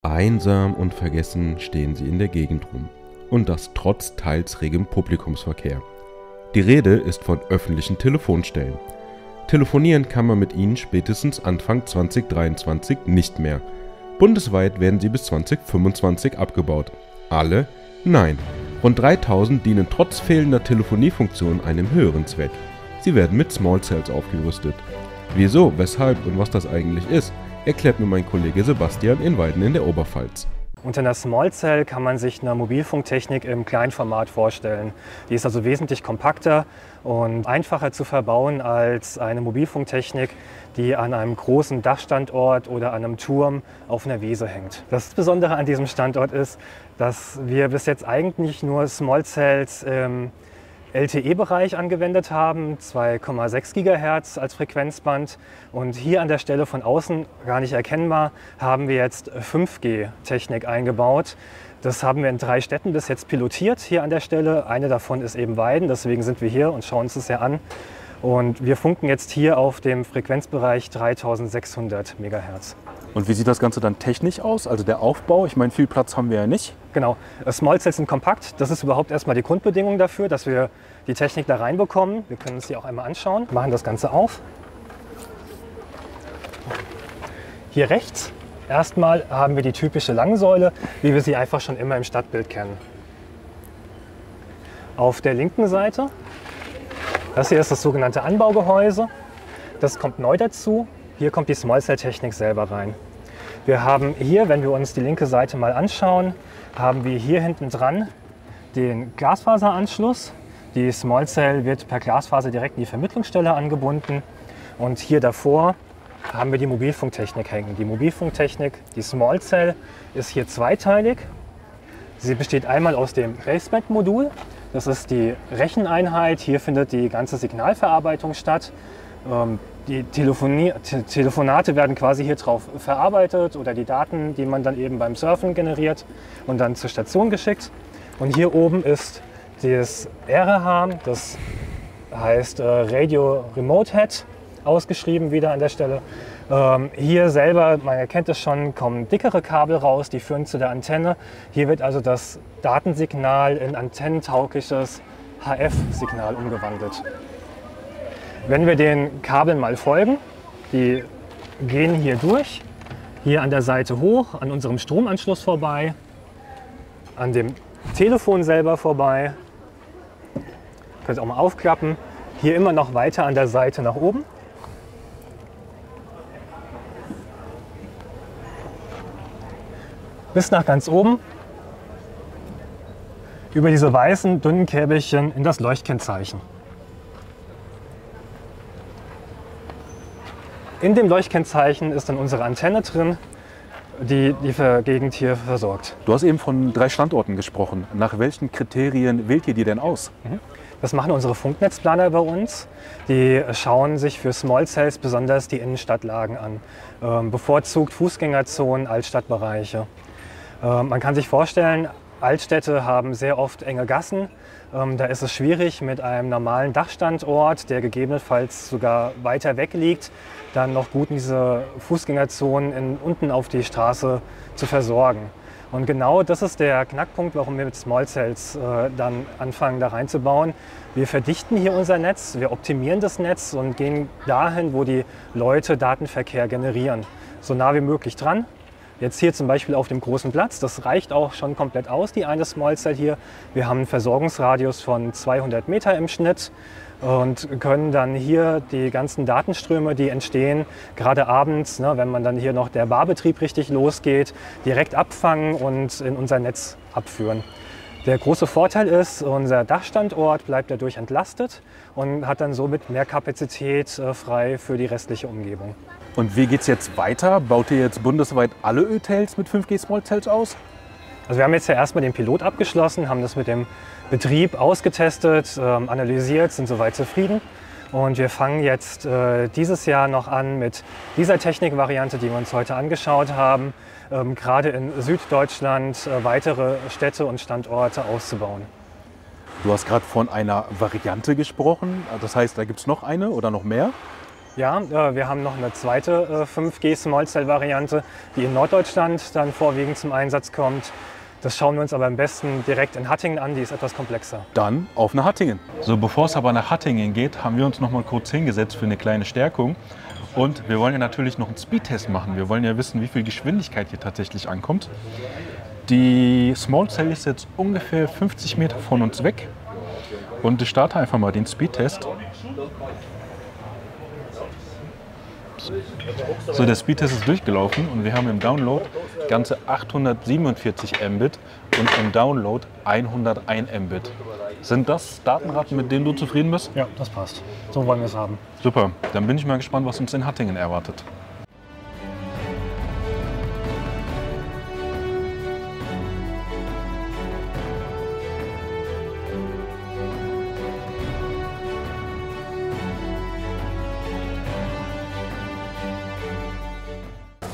Einsam und vergessen stehen sie in der Gegend rum. Und das trotz teils regem Publikumsverkehr. Die Rede ist von öffentlichen Telefonstellen. Telefonieren kann man mit ihnen spätestens Anfang 2023 nicht mehr. Bundesweit werden sie bis 2025 abgebaut. Alle? Nein. Rund 3000 dienen trotz fehlender Telefoniefunktion einem höheren Zweck. Sie werden mit Small Cells aufgerüstet. Wieso, weshalb und was das eigentlich ist, erklärt mir mein Kollege Sebastian in Weiden in der Oberpfalz. Unter einer Small Cell kann man sich eine Mobilfunktechnik im Kleinformat vorstellen. Die ist also wesentlich kompakter und einfacher zu verbauen als eine Mobilfunktechnik, die an einem großen Dachstandort oder an einem Turm auf einer Wiese hängt. Das Besondere an diesem Standort ist, dass wir bis jetzt eigentlich nur Small Cells im LTE-Bereich angewendet haben, 2,6 GHz als Frequenzband, und hier an der Stelle von außen gar nicht erkennbar haben wir jetzt 5G-Technik eingebaut. Das haben wir in 3 Städten bis jetzt pilotiert hier an der Stelle. Eine davon ist eben Weiden, deswegen sind wir hier und schauen uns das ja an. Und wir funken jetzt hier auf dem Frequenzbereich 3600 MHz. Und wie sieht das Ganze dann technisch aus? Also der Aufbau, ich meine, viel Platz haben wir ja nicht. Genau, Small Cells sind kompakt. Das ist überhaupt erstmal die Grundbedingung dafür, dass wir die Technik da reinbekommen. Wir können uns die auch einmal anschauen. Wir machen das Ganze auf. Hier rechts erstmal haben wir die typische Langsäule, wie wir sie einfach schon immer im Stadtbild kennen. Auf der linken Seite, das hier ist das sogenannte Anbaugehäuse. Das kommt neu dazu. Hier kommt die Small Cell Technik selber rein. Wir haben hier, wenn wir uns die linke Seite mal anschauen, haben wir hier hinten dran den Glasfaseranschluss. Die Small Cell wird per Glasfaser direkt in die Vermittlungsstelle angebunden. Und hier davor haben wir die Mobilfunktechnik hängen. Die Mobilfunktechnik, die Small Cell, ist hier zweiteilig. Sie besteht einmal aus dem Baseband-Modul. Das ist die Recheneinheit. Hier findet die ganze Signalverarbeitung statt. Die Telefonate werden quasi hier drauf verarbeitet oder die Daten, die man dann eben beim Surfen generiert und dann zur Station geschickt. Und hier oben ist das RH, das heißt Radio Remote Head, ausgeschrieben wieder an der Stelle. Hier selber, man erkennt es schon, kommen dickere Kabel raus, die führen zu der Antenne. Hier wird also das Datensignal in antennentaugliches HF-Signal umgewandelt. Wenn wir den Kabeln mal folgen, die gehen hier durch, hier an der Seite hoch, an unserem Stromanschluss vorbei, an dem Telefon selber vorbei. Könnt ihr auch mal aufklappen. Hier immer noch weiter an der Seite nach oben. Bis nach ganz oben, über diese weißen, dünnen Käbelchen in das Leuchtkennzeichen. In dem Leuchtkennzeichen ist dann unsere Antenne drin, die die Gegend hier versorgt. Du hast eben von 3 Standorten gesprochen. Nach welchen Kriterien wählt ihr die denn aus? Das machen unsere Funknetzplaner bei uns. Die schauen sich für Small Cells besonders die Innenstadtlagen an, bevorzugt Fußgängerzonen, Altstadtbereiche. Man kann sich vorstellen, Altstädte haben sehr oft enge Gassen. Da ist es schwierig, mit einem normalen Dachstandort, der gegebenenfalls sogar weiter weg liegt, dann noch gut diese Fußgängerzonen unten auf die Straße zu versorgen. Und genau das ist der Knackpunkt, warum wir mit Small Cells dann anfangen, da reinzubauen. Wir verdichten hier unser Netz, wir optimieren das Netz und gehen dahin, wo die Leute Datenverkehr generieren. So nah wie möglich dran. Jetzt hier zum Beispiel auf dem großen Platz, das reicht auch schon komplett aus, die eine Small Cell hier. Wir haben einen Versorgungsradius von 200 Meter im Schnitt und können dann hier die ganzen Datenströme, die entstehen, gerade abends, ne, wenn man dann hier noch der Barbetrieb richtig losgeht, direkt abfangen und in unser Netz abführen. Der große Vorteil ist, unser Dachstandort bleibt dadurch entlastet und hat dann somit mehr Kapazität frei für die restliche Umgebung. Und wie geht es jetzt weiter? Baut ihr jetzt bundesweit alle Hotels mit 5G Small Cells aus? Also wir haben jetzt ja erstmal den Pilot abgeschlossen, haben das mit dem Betrieb ausgetestet, analysiert, sind soweit zufrieden. Und wir fangen jetzt dieses Jahr noch an mit dieser Technikvariante, die wir uns heute angeschaut haben, gerade in Süddeutschland weitere Städte und Standorte auszubauen. Du hast gerade von einer Variante gesprochen. Das heißt, da gibt es noch eine oder noch mehr? Ja, wir haben noch eine zweite 5G Small Cell Variante, die in Norddeutschland dann vorwiegend zum Einsatz kommt. Das schauen wir uns aber am besten direkt in Hattingen an, die ist etwas komplexer. Dann auf nach Hattingen. So, bevor es aber nach Hattingen geht, haben wir uns noch mal kurz hingesetzt für eine kleine Stärkung. Und wir wollen ja natürlich noch einen Speedtest machen. Wir wollen ja wissen, wie viel Geschwindigkeit hier tatsächlich ankommt. Die Small Cell ist jetzt ungefähr 50 Meter von uns weg. Und ich starte einfach mal den Speedtest. So, der Speedtest ist durchgelaufen und wir haben im Download ganze 847 Mbit und im Download 101 Mbit. Sind das Datenraten, mit denen du zufrieden bist? Ja, das passt. So wollen wir es haben. Super, dann bin ich mal gespannt, was uns in Hattingen erwartet.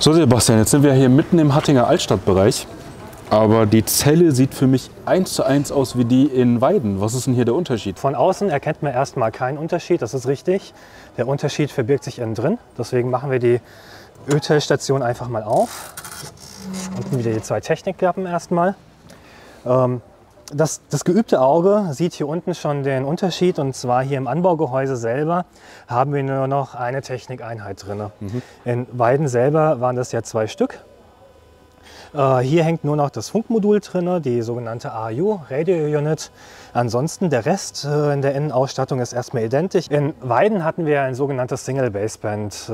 So Sebastian, jetzt sind wir hier mitten im Hattinger Altstadtbereich, aber die Zelle sieht für mich 1:1 aus wie die in Weiden. Was ist denn hier der Unterschied? Von außen erkennt man erstmal keinen Unterschied, das ist richtig. Der Unterschied verbirgt sich innen drin, deswegen machen wir die Öltellstation einfach mal auf. Unten wieder die zwei Technikklappen erstmal. Das geübte Auge sieht hier unten schon den Unterschied, und zwar hier im Anbaugehäuse selber haben wir nur noch eine Technikeinheit drin. In Weiden selber waren das ja 2 Stück. Hier hängt nur noch das Funkmodul drin, die sogenannte AU, Radio Unit. Ansonsten der Rest in der Innenausstattung ist erstmal identisch. In Weiden hatten wir ein sogenanntes Single Baseband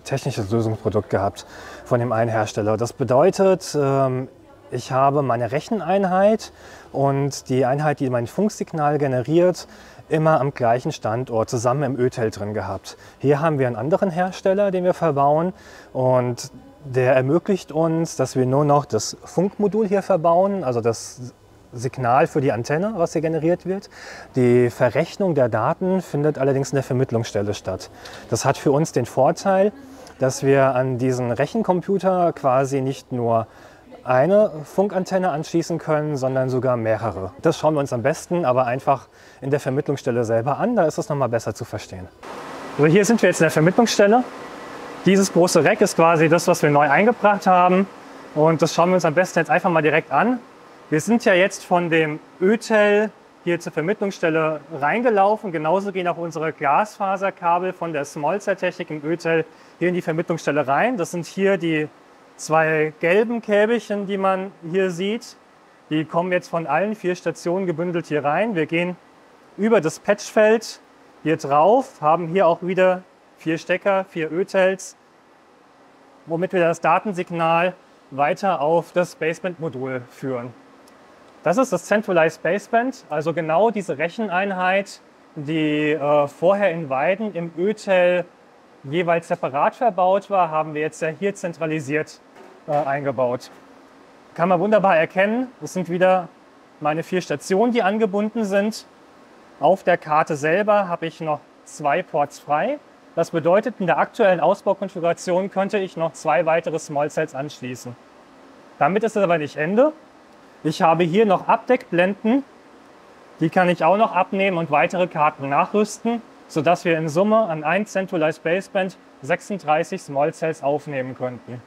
technisches Lösungsprodukt gehabt von dem einen Hersteller. Das bedeutet, ich habe meine Recheneinheit und die Einheit, die mein Funksignal generiert, immer am gleichen Standort zusammen im ÖTEL drin gehabt. Hier haben wir einen anderen Hersteller, den wir verbauen, und der ermöglicht uns, dass wir nur noch das Funkmodul hier verbauen, also das Signal für die Antenne, was hier generiert wird. Die Verrechnung der Daten findet allerdings in der Vermittlungsstelle statt. Das hat für uns den Vorteil, dass wir an diesen Rechencomputer quasi nicht nur eine Funkantenne anschließen können, sondern sogar mehrere. Das schauen wir uns am besten aber einfach in der Vermittlungsstelle selber an, da ist es nochmal besser zu verstehen. Also hier sind wir jetzt in der Vermittlungsstelle. Dieses große Rack ist quasi das, was wir neu eingebracht haben, und das schauen wir uns am besten jetzt einfach mal direkt an. Wir sind ja jetzt von dem ÖTEL hier zur Vermittlungsstelle reingelaufen, genauso gehen auch unsere Glasfaserkabel von der Small Cell Technik im ÖTEL hier in die Vermittlungsstelle rein. Das sind hier die 2 gelben Käbelchen, die man hier sieht. Die kommen jetzt von allen 4 Stationen gebündelt hier rein. Wir gehen über das Patchfeld hier drauf, haben hier auch wieder 4 Stecker, 4 ÖTELs, womit wir das Datensignal weiter auf das Baseband-Modul führen. Das ist das Centralized Baseband, also genau diese Recheneinheit, die vorher in Weiden im ÖTEL jeweils separat verbaut war, haben wir jetzt ja hier zentralisiert eingebaut. Kann man wunderbar erkennen, das sind wieder meine 4 Stationen, die angebunden sind. Auf der Karte selber habe ich noch 2 Ports frei. Das bedeutet, in der aktuellen Ausbaukonfiguration könnte ich noch 2 weitere Small Cells anschließen. Damit ist es aber nicht Ende. Ich habe hier noch Abdeckblenden, die kann ich auch noch abnehmen und weitere Karten nachrüsten, sodass wir in Summe an ein Centralized Baseband 36 Small Cells aufnehmen könnten.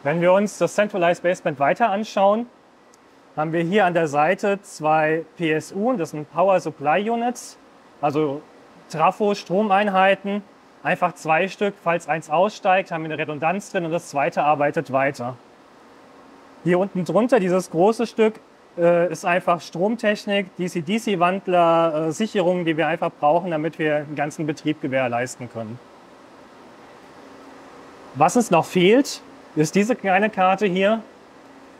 Wenn wir uns das Centralized Baseband weiter anschauen, haben wir hier an der Seite 2 PSU, das sind Power Supply Units, also Trafo-Stromeinheiten, einfach 2 Stück. Falls eins aussteigt, haben wir eine Redundanz drin und das zweite arbeitet weiter. Hier unten drunter, dieses große Stück, ist einfach Stromtechnik, DC-DC-Wandler, Sicherungen, die wir einfach brauchen, damit wir den ganzen Betrieb gewährleisten können. Was uns noch fehlt, ist diese kleine Karte hier.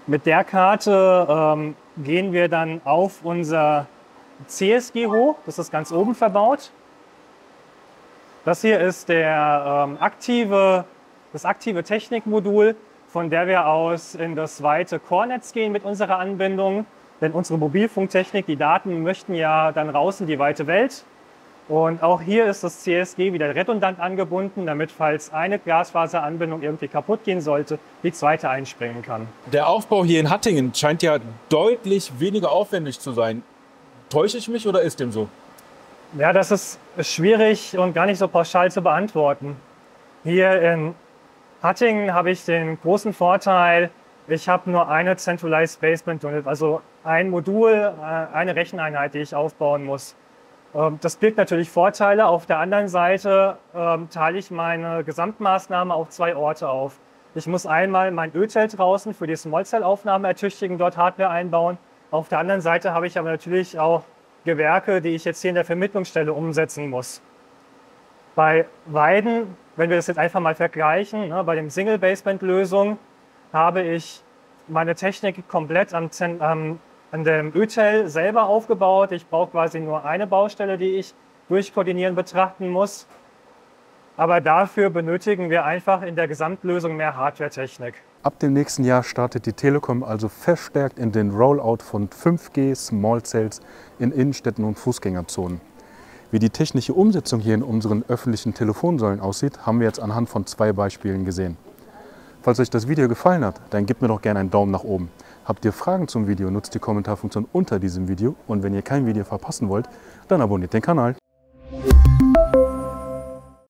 Mit der Karte gehen wir dann auf unser CSG hoch, das ist ganz oben verbaut. Das hier ist das aktive Technikmodul, von der wir aus in das weite Core-Netz gehen mit unserer Anbindung. Denn unsere Mobilfunktechnik, die Daten möchten ja dann raus in die weite Welt. Und auch hier ist das CSG wieder redundant angebunden, damit, falls eine Glasfaseranbindung irgendwie kaputt gehen sollte, die zweite einspringen kann. Der Aufbau hier in Hattingen scheint ja deutlich weniger aufwendig zu sein. Täusche ich mich oder ist dem so? Ja, das ist schwierig und gar nicht so pauschal zu beantworten. Hier in Hattingen habe ich den großen Vorteil, ich habe nur eine Centralized Basement Unit, also ein Modul, eine Recheneinheit, die ich aufbauen muss. Das birgt natürlich Vorteile. Auf der anderen Seite teile ich meine Gesamtmaßnahme auf 2 Orte auf. Ich muss einmal mein Ölzelt draußen für die Small Cell Aufnahme ertüchtigen, dort Hardware einbauen. Auf der anderen Seite habe ich aber natürlich auch Gewerke, die ich jetzt hier in der Vermittlungsstelle umsetzen muss. Bei beiden, wenn wir das jetzt einfach mal vergleichen, bei dem Single-Basement-Lösung habe ich meine Technik komplett an dem Ötel selber aufgebaut. Ich brauche quasi nur eine Baustelle, die ich durchkoordinieren betrachten muss. Aber dafür benötigen wir einfach in der Gesamtlösung mehr Hardware-Technik. Ab dem nächsten Jahr startet die Telekom also verstärkt in den Rollout von 5G Small Cells in Innenstädten und Fußgängerzonen. Wie die technische Umsetzung hier in unseren öffentlichen Telefonsäulen aussieht, haben wir jetzt anhand von 2 Beispielen gesehen. Falls euch das Video gefallen hat, dann gebt mir doch gerne einen Daumen nach oben. Habt ihr Fragen zum Video, nutzt die Kommentarfunktion unter diesem Video und wenn ihr kein Video verpassen wollt, dann abonniert den Kanal.